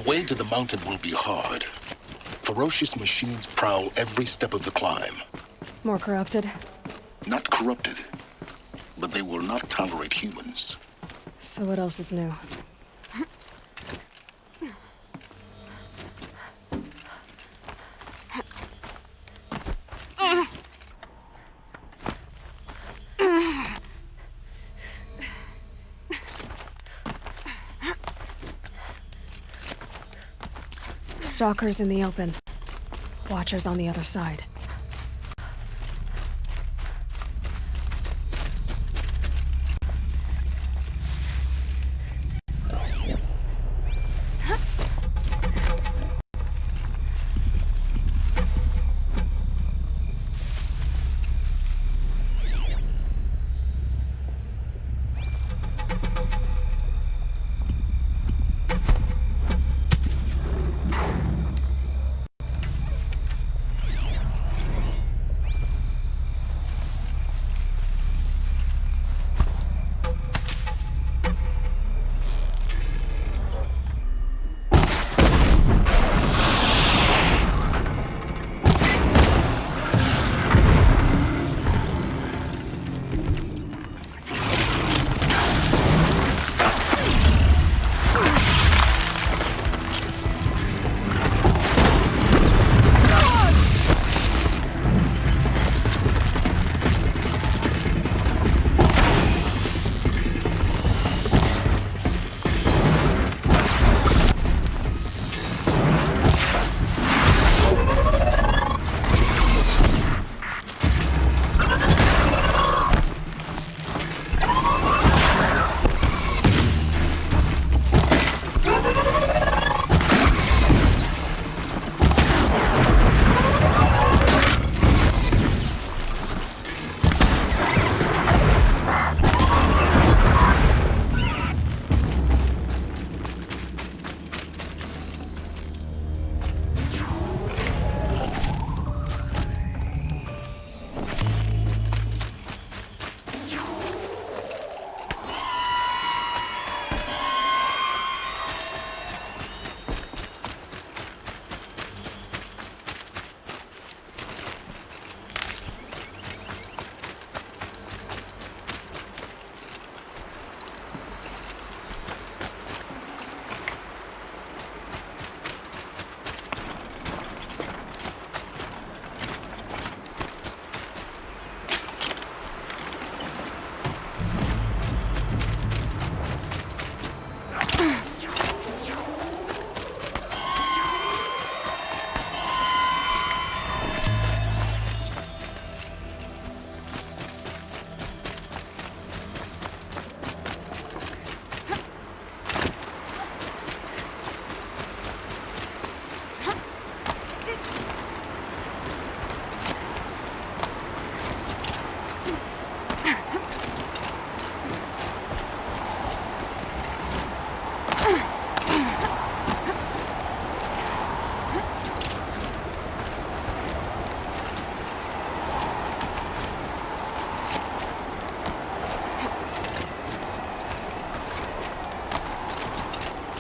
The way to the mountain will be hard. Ferocious machines prowl every step of the climb. More corrupted? Not corrupted, but they will not tolerate humans. So what else is new? Stalkers in the open. Watchers on the other side.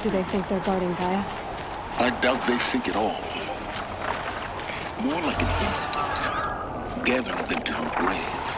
Do they think they're guarding Gaia? I doubt they think at all. More like an instinct, gathering them to her grave.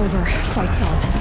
over. Fight's on.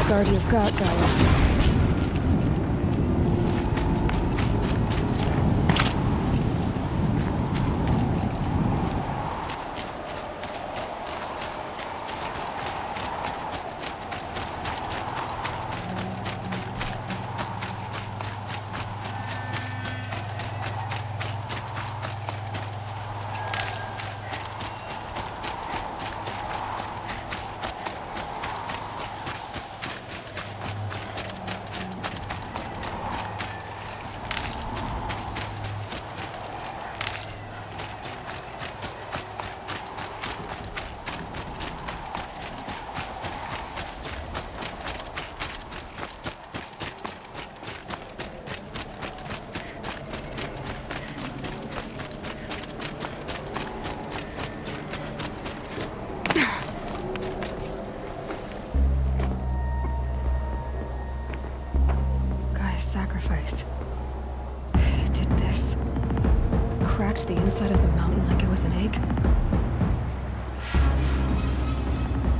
Guard you've got, Gaia. Sacrifice. It did this. Cracked the inside of the mountain like it was an egg.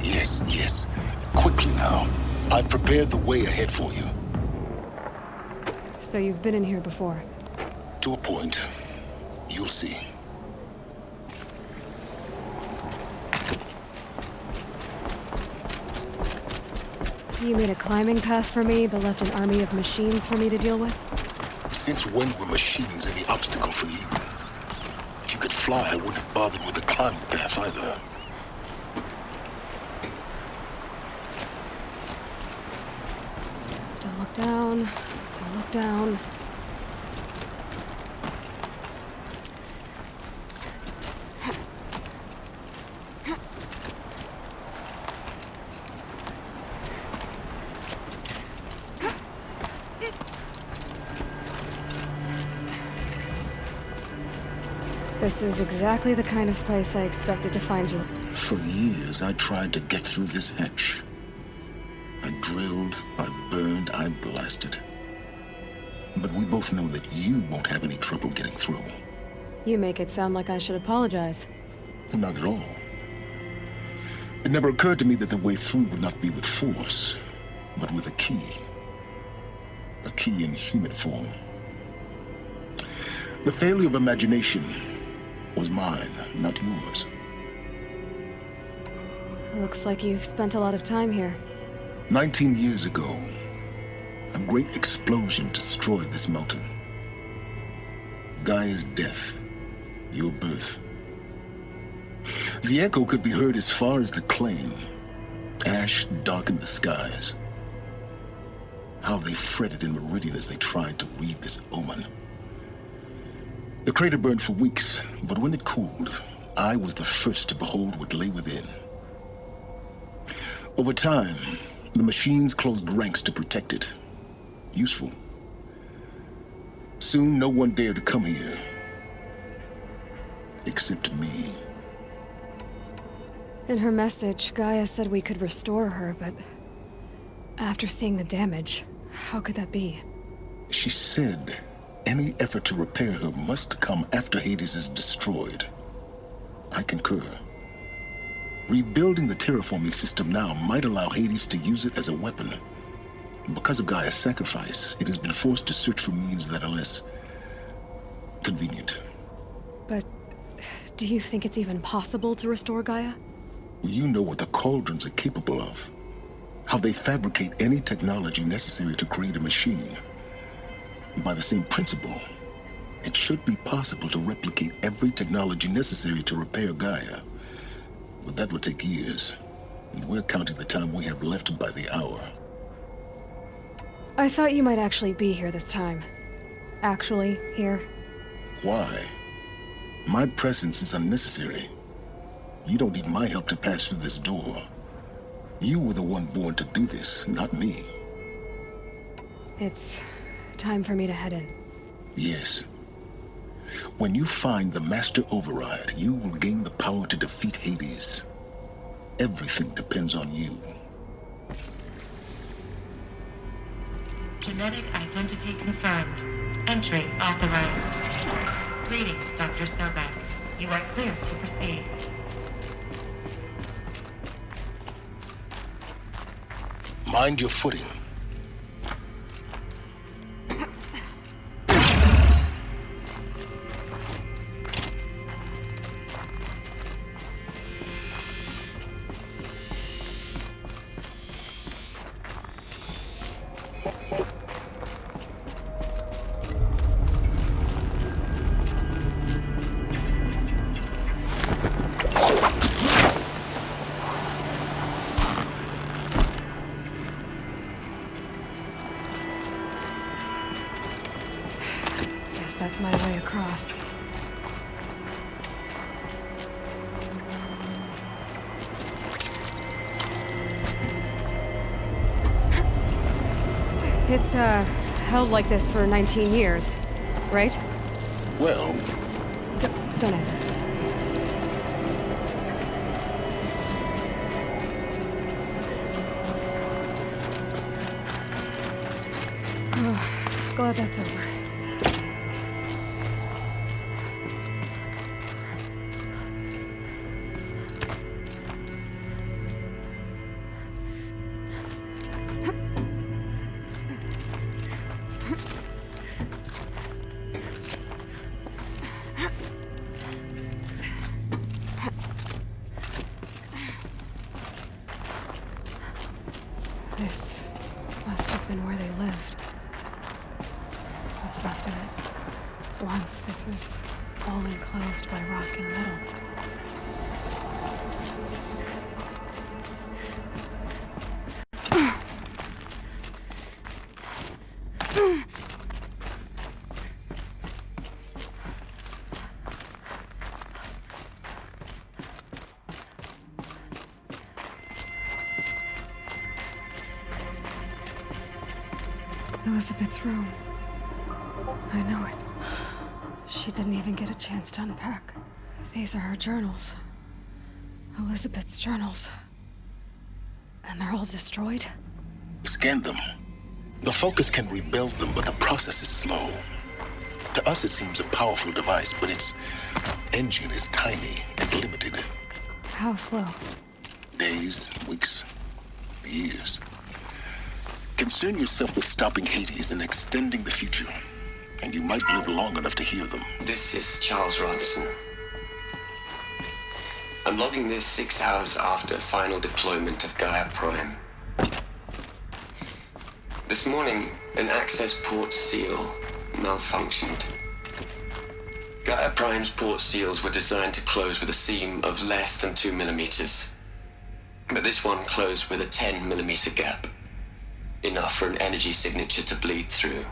Yes, yes. Quickly now. I've prepared the way ahead for you. So you've been in here before? To a point. You'll see. You made a climbing path for me, but left an army of machines for me to deal with? Since when were machines any obstacle for you? If you could fly, I wouldn't have bothered with the climbing path either. Don't look down. Don't look down. This is exactly the kind of place I expected to find you. For years, I tried to get through this hatch. I drilled, I burned, I blasted. But we both know that you won't have any trouble getting through. You make it sound like I should apologize. Not at all. It never occurred to me that the way through would not be with force, but with a key. A key in human form. The failure of imagination was mine, not yours. Looks like you've spent a lot of time here. 19 years ago, a great explosion destroyed this mountain. Gaia's death, your birth. The echo could be heard as far as the claim. Ash darkened the skies. How they fretted in Meridian as they tried to read this omen. The crater burned for weeks, but when it cooled, I was the first to behold what lay within. Over time, the machines closed ranks to protect it. Useful. Soon, no one dared to come here. Except me. In her message, Gaia said we could restore her, but after seeing the damage, how could that be? She said any effort to repair her must come after Hades is destroyed. I concur. Rebuilding the terraforming system now might allow Hades to use it as a weapon. Because of Gaia's sacrifice, it has been forced to search for means that are less convenient. But do you think it's even possible to restore Gaia? You know what the Cauldrons are capable of. How they fabricate any technology necessary to create a machine. By the same principle, it should be possible to replicate every technology necessary to repair Gaia. But that would take years, and we're counting the time we have left by the hour. I thought you might actually be here this time. Actually, here. Why? My presence is unnecessary. You don't need my help to pass through this door. You were the one born to do this, not me. It's time for me to head in. Yes. When you find the Master Override, you will gain the power to defeat Hades. Everything depends on you. Genetic identity confirmed. Entry authorized. Greetings, Dr. Sobek. You are clear to proceed. Mind your footing. That's my way across. It's, held like this for 19 years, right? Well, Don't answer. Oh, glad that's over. This must have been where they lived. What's left of it. Once this was all enclosed by rock and metal. Elizabeth's room. I know it. She didn't even get a chance to unpack. These are her journals. Elizabeth's journals. And they're all destroyed? Scan them. The Focus can rebuild them, but the process is slow. To us, it seems a powerful device, but its engine is tiny and limited. How slow? Days, weeks, years. Concern yourself with stopping Hades and extending the future, and you might live long enough to hear them. This is Charles Ronson. I'm logging this 6 hours after final deployment of Gaia Prime. This morning, an access port seal malfunctioned. Gaia Prime's port seals were designed to close with a seam of less than 2 millimeters. But this one closed with a 10 millimeter gap. Enough for an energy signature to bleed through.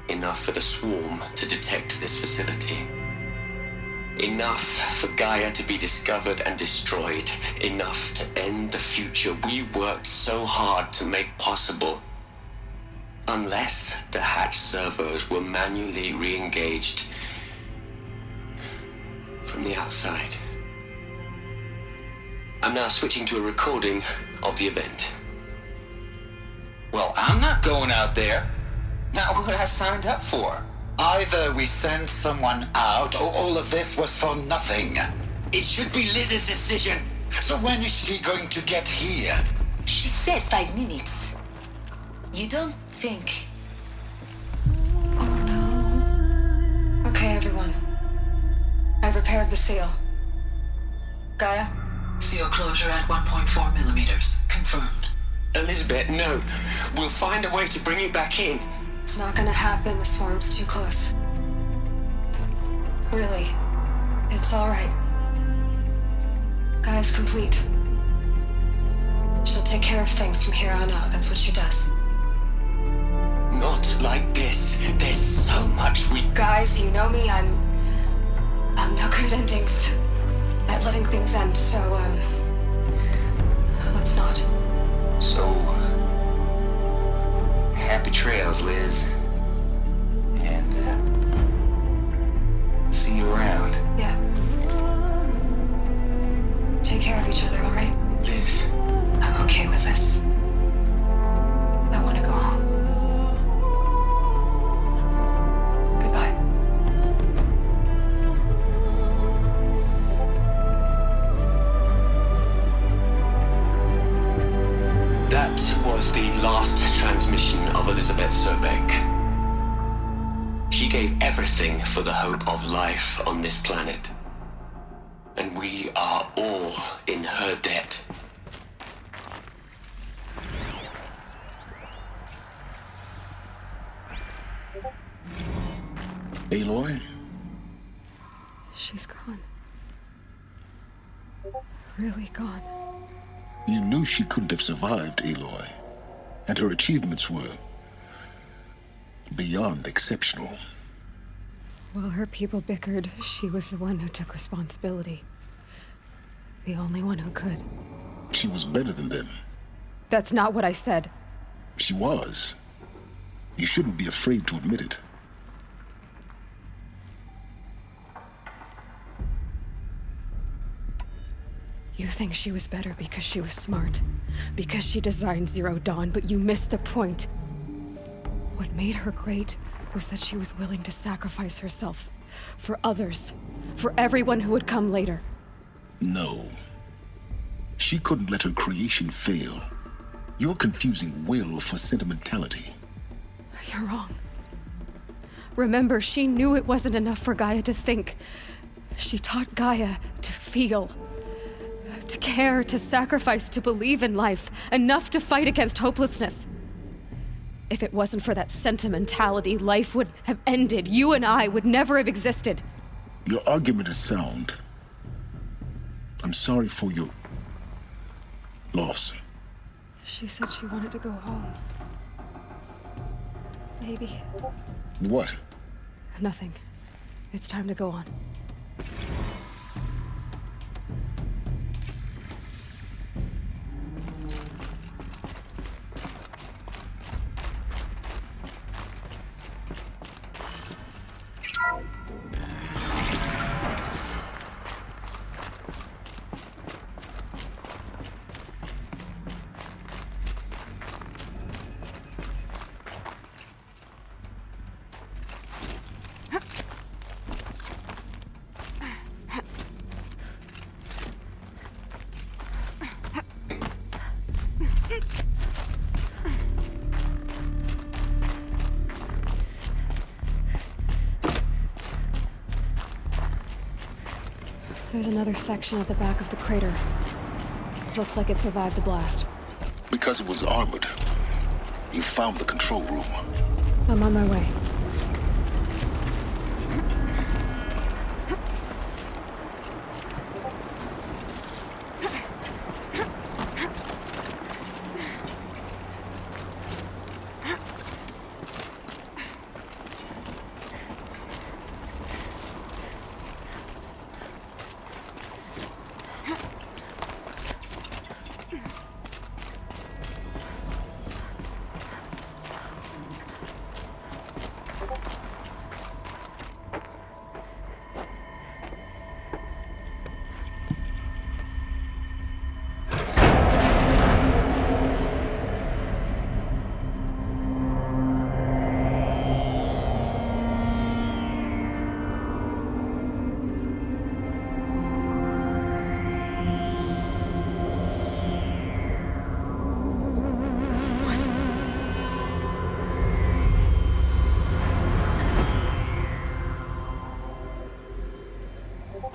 Enough for the swarm to detect this facility. Enough for Gaia to be discovered and destroyed. Enough to end the future we worked so hard to make possible. Unless the hatch servos were manually re-engaged from the outside. I'm now switching to a recording of the event. Well, I'm not going out there. Not what I signed up for. Either we send someone out, or all of this was for nothing. It should be Liz's decision. So when is she going to get here? She said 5 minutes. You don't think... Okay, everyone. I've repaired the seal. Gaia? Seal closure at 1.4 millimeters. Confirmed. Elizabeth, no. We'll find a way to bring you back in. It's not gonna happen. The swarm's too close. Really. It's alright. Gaia's complete. She'll take care of things from here on out. That's what she does. Not like this. There's so much we... Guys, you know me. I'm no good at endings. At letting things end, so, let's not. So, happy trails, Liz. And, see you around. Yeah. Take care of each other, alright? Liz. I'm okay with this. I want to go home. Goodbye. That was the last transmission of Elizabeth Sobek. She gave everything for the hope of life on this planet. And we are all in her debt. Aloy? She's gone. Really gone. You knew she couldn't have survived, Aloy. And her achievements were beyond exceptional. While her people bickered, she was the one who took responsibility. The only one who could. She was better than them. That's not what I said. She was. You shouldn't be afraid to admit it. You think she was better because she was smart, because she designed Zero Dawn, but you missed the point. What made her great was that she was willing to sacrifice herself for others, for everyone who would come later. No. She couldn't let her creation fail. You're confusing will for sentimentality. You're wrong. Remember, she knew it wasn't enough for Gaia to think. She taught Gaia to feel. To care, to sacrifice, to believe in life, enough to fight against hopelessness. If it wasn't for that sentimentality, life would have ended. You and I would never have existed. Your argument is sound. I'm sorry for your loss. She said she wanted to go home. Maybe. What? Nothing. It's time to go on. There's another section at the back of the crater. Looks like it survived the blast. Because it was armored. You found the control room. I'm on my way.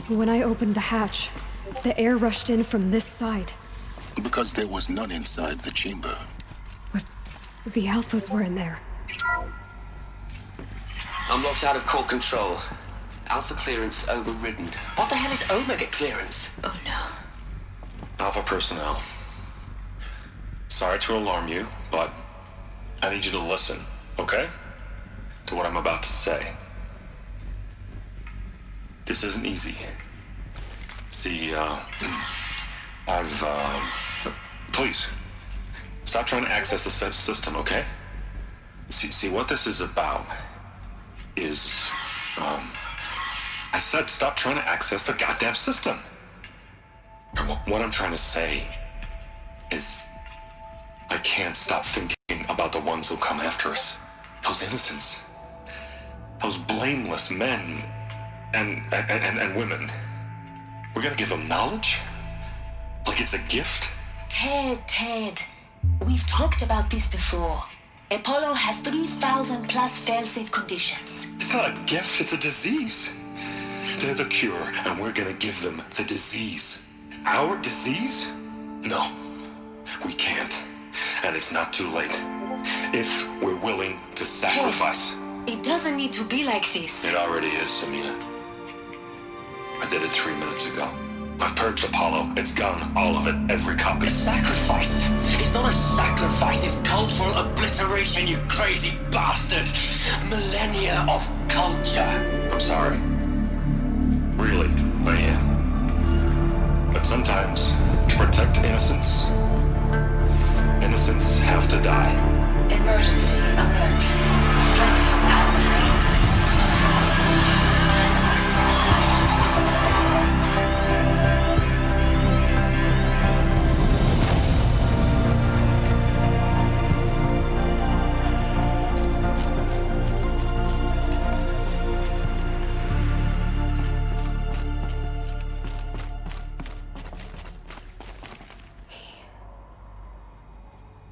When I opened the hatch, the air rushed in from this side. Because there was none inside the chamber. But the Alphas were in there. I'm locked out of core control. Alpha clearance overridden. What the hell is Omega clearance? Oh no. Alpha personnel. Sorry to alarm you, but I need you to listen, okay? To what I'm about to say. This isn't easy. See, please, stop trying to access the system, okay? See, what this is about is, I said stop trying to access the goddamn system. And what I'm trying to say is, I can't stop thinking about the ones who come after us. Those innocents. Those blameless men and women. We're gonna give them knowledge? Like it's a gift? Ted. We've talked about this before. Apollo has 3,000 plus fail-safe conditions. It's not a gift, it's a disease. They're the cure, and we're gonna give them the disease. Our disease? No, we can't. And it's not too late. If we're willing to sacrifice. Ted, it doesn't need to be like this. It already is, Samina. I did it 3 minutes ago. I've purged Apollo. It's gone, all of it, every copy. A sacrifice? It's not a sacrifice, it's cultural obliteration, you crazy bastard! Millennia of culture! I'm sorry. Really, I am. But sometimes, to protect innocence, innocents have to die. Emergency alert. Planting Alpha.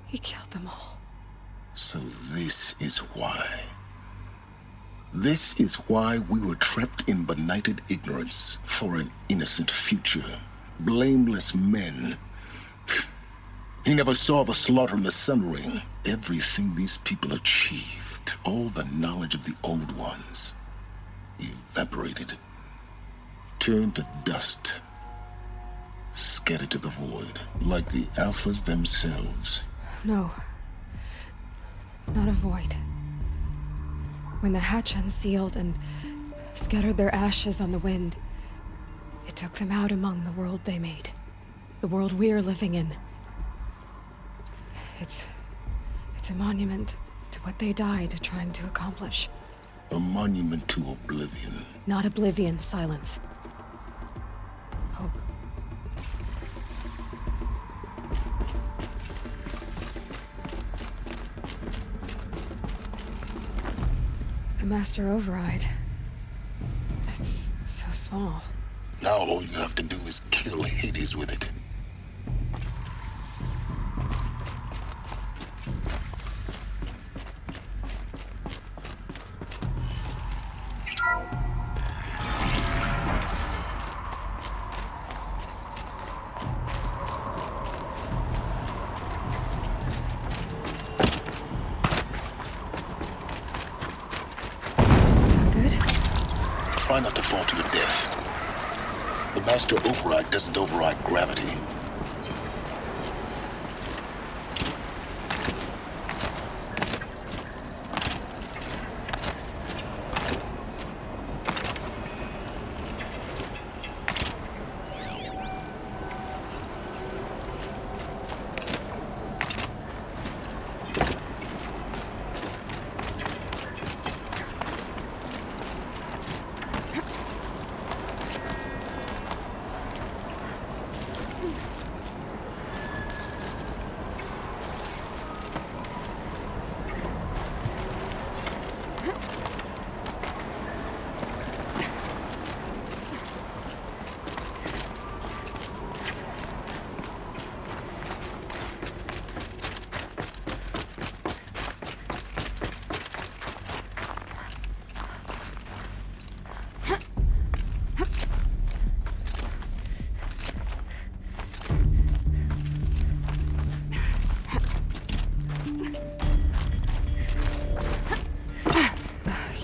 He killed them all. So this is why. This is why we were trapped in benighted ignorance for an innocent future. Blameless men. He never saw the slaughter in the Sun Ring. Everything these people achieved, all the knowledge of the old ones, evaporated, turned to dust, scattered to the void, like the Alphas themselves. No. Not a void. When the hatch unsealed and scattered their ashes on the wind, it took them out among the world they made. The world we're living in. It's a monument to what they died trying to accomplish. A monument to oblivion. Not oblivion, silence. Hope. The Master Override. It's so small. Now all you have to do is kill Hades with it. Try not to fall to your death. The Master Override doesn't override gravity.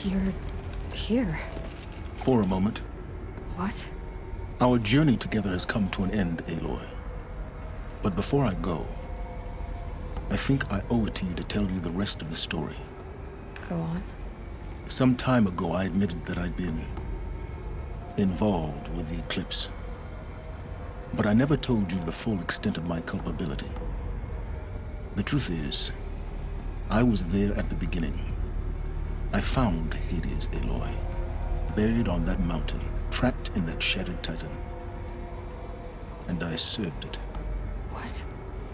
You're here. For a moment. What? Our journey together has come to an end, Aloy. But before I go, I think I owe it to you to tell you the rest of the story. Go on. Some time ago, I admitted that I'd been involved with the Eclipse. But I never told you the full extent of my culpability. The truth is, I was there at the beginning. I found Hades, Aloy, buried on that mountain, trapped in that shattered titan. And I served it. What?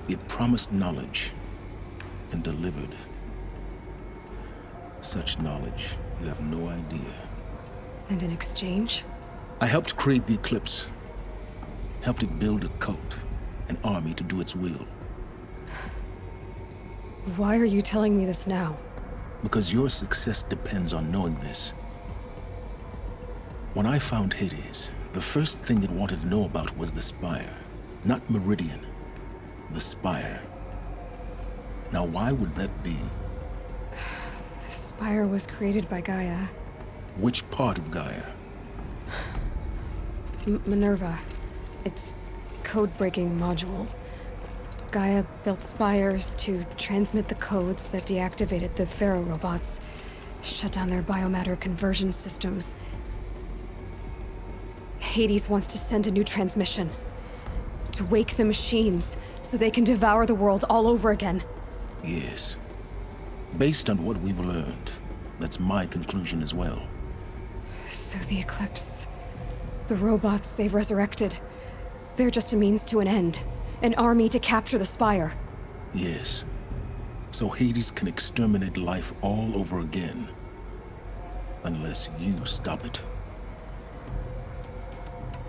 It promised knowledge and delivered. Such knowledge, you have no idea. And in exchange? I helped create the Eclipse. Helped it build a cult, an army to do its will. Why are you telling me this now? Because your success depends on knowing this. When I found Hades, the first thing it wanted to know about was the Spire. Not Meridian. The Spire. Now, why would that be? The Spire was created by Gaia. Which part of Gaia? Minerva. Its code-breaking module. Gaia built spires to transmit the codes that deactivated the Pharaoh robots, shut down their biomatter conversion systems. Hades wants to send a new transmission. To wake the machines, so they can devour the world all over again. Yes. Based on what we've learned, that's my conclusion as well. So the Eclipse... the robots they've resurrected... they're just a means to an end. An army to capture the Spire. Yes. So Hades can exterminate life all over again. Unless you stop it.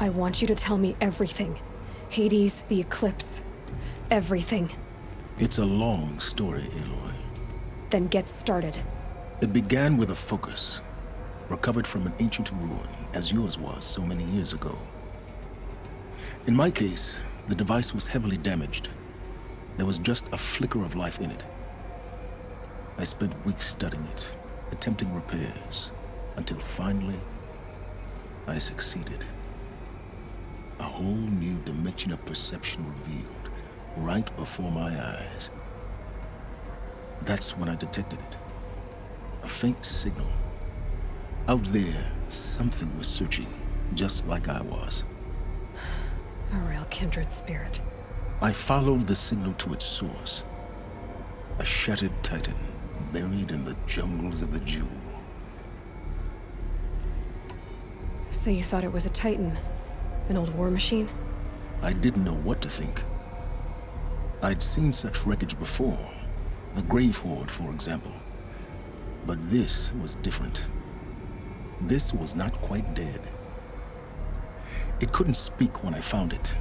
I want you to tell me everything. Hades, the Eclipse. Everything. It's a long story, Aloy. Then get started. It began with a focus. Recovered from an ancient ruin, as yours was so many years ago. In my case, the device was heavily damaged. There was just a flicker of life in it. I spent weeks studying it, attempting repairs, until finally, I succeeded. A whole new dimension of perception revealed, right before my eyes. That's when I detected it. A faint signal. Out there, something was searching, just like I was. A real kindred spirit. I followed the signal to its source. A shattered titan, buried in the jungles of the Jewel. So you thought it was a Titan? An old war machine? I didn't know what to think. I'd seen such wreckage before. The Grave Horde, for example. But this was different. This was not quite dead. It couldn't speak when I found it,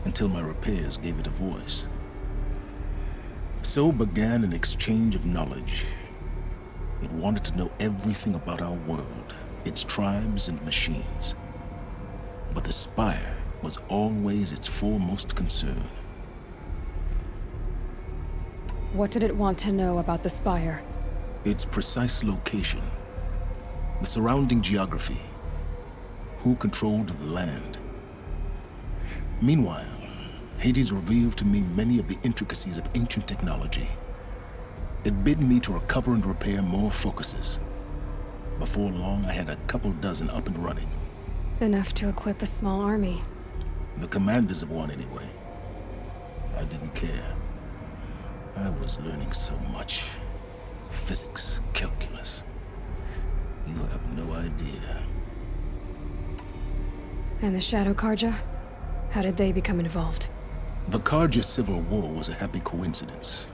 until my repairs gave it a voice. So began an exchange of knowledge. It wanted to know everything about our world, its tribes and machines. But the Spire was always its foremost concern. What did it want to know about the Spire? Its precise location, the surrounding geography, who controlled the land. Meanwhile, Hades revealed to me many of the intricacies of ancient technology. It bid me to recover and repair more focuses. Before long, I had a couple dozen up and running. Enough to equip a small army. The commanders of one, anyway. I didn't care. I was learning so much. Physics, calculus. You have no idea. And the Shadow Carja? How did they become involved? The Carja Civil War was a happy coincidence.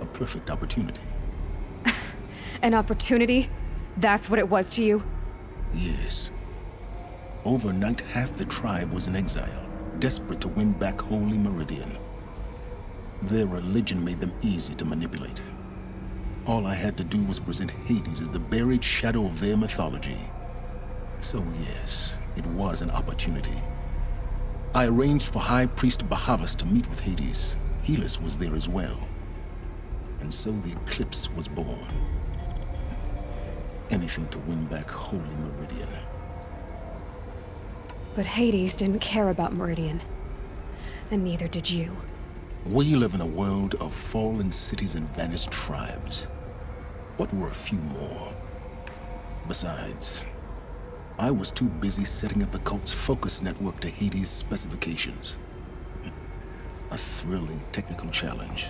A perfect opportunity. An opportunity? That's what it was to you? Yes. Overnight, half the tribe was in exile, desperate to win back Holy Meridian. Their religion made them easy to manipulate. All I had to do was present Hades as the buried shadow of their mythology. So yes, it was an opportunity. I arranged for High Priest Bahavas to meet with Hades. Helis was there as well. And so the Eclipse was born. Anything to win back Holy Meridian. But Hades didn't care about Meridian. And neither did you. We live in a world of fallen cities and vanished tribes. What were a few more? Besides, I was too busy setting up the cult's focus network to Hades' specifications. A thrilling technical challenge,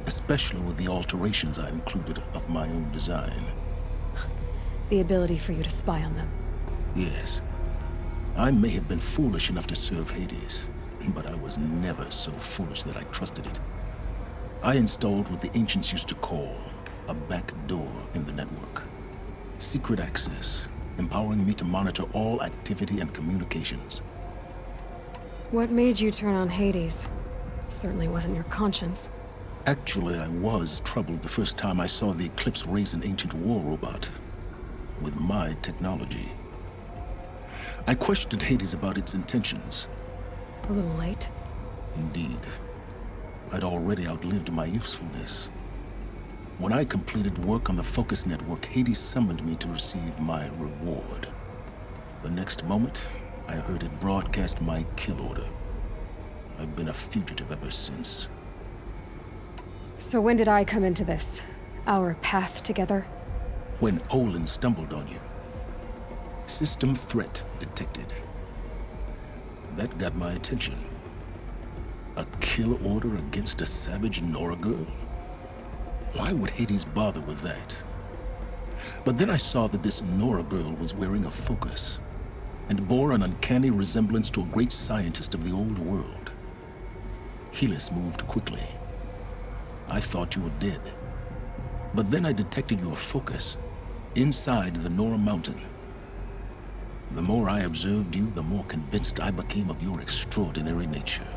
especially with the alterations I included of my own design. The ability for you to spy on them. Yes. I may have been foolish enough to serve Hades, but I was never so foolish that I trusted it. I installed what the ancients used to call a back door in the network. Secret access, empowering me to monitor all activity and communications. What made you turn on Hades? It certainly wasn't your conscience. Actually, I was troubled the first time I saw the Eclipse raise an ancient war robot. With my technology. I questioned Hades about its intentions. A little late. Indeed. I'd already outlived my usefulness. When I completed work on the Focus Network, Hades summoned me to receive my reward. The next moment, I heard it broadcast my kill order. I've been a fugitive ever since. So when did I come into this? Our path together? When Olin stumbled on you. System threat detected. That got my attention. A kill order against a savage Nora girl? Why would Hades bother with that? But then I saw that this Nora girl was wearing a focus, and bore an uncanny resemblance to a great scientist of the old world. Helis moved quickly. I thought you were dead. But then I detected your focus inside the Nora Mountain. The more I observed you, the more convinced I became of your extraordinary nature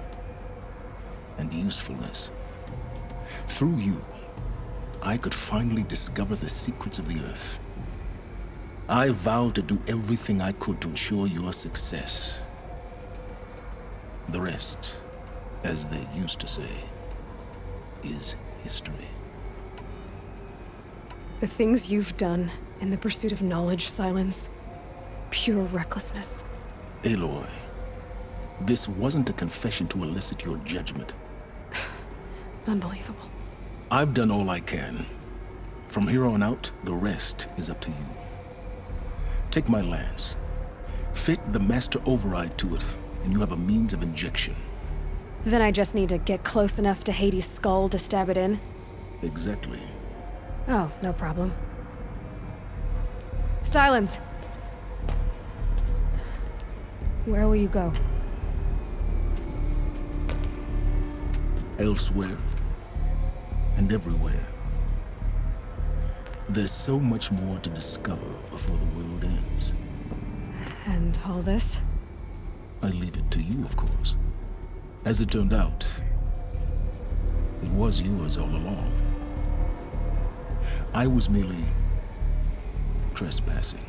and usefulness. Through you, I could finally discover the secrets of the Earth. I vowed to do everything I could to ensure your success. The rest, as they used to say, is history. The things you've done in the pursuit of knowledge, Silence. Pure recklessness. Aloy, this wasn't a confession to elicit your judgment. Unbelievable. I've done all I can. From here on out, the rest is up to you. Take my lance. Fit the master override to it, and you have a means of injection. Then I just need to get close enough to Hades' skull to stab it in? Exactly. Oh, no problem. Silence! Where will you go? Elsewhere and everywhere. There's so much more to discover before the world ends. And all this? I leave it to you, of course. As it turned out, it was yours all along. I was merely trespassing.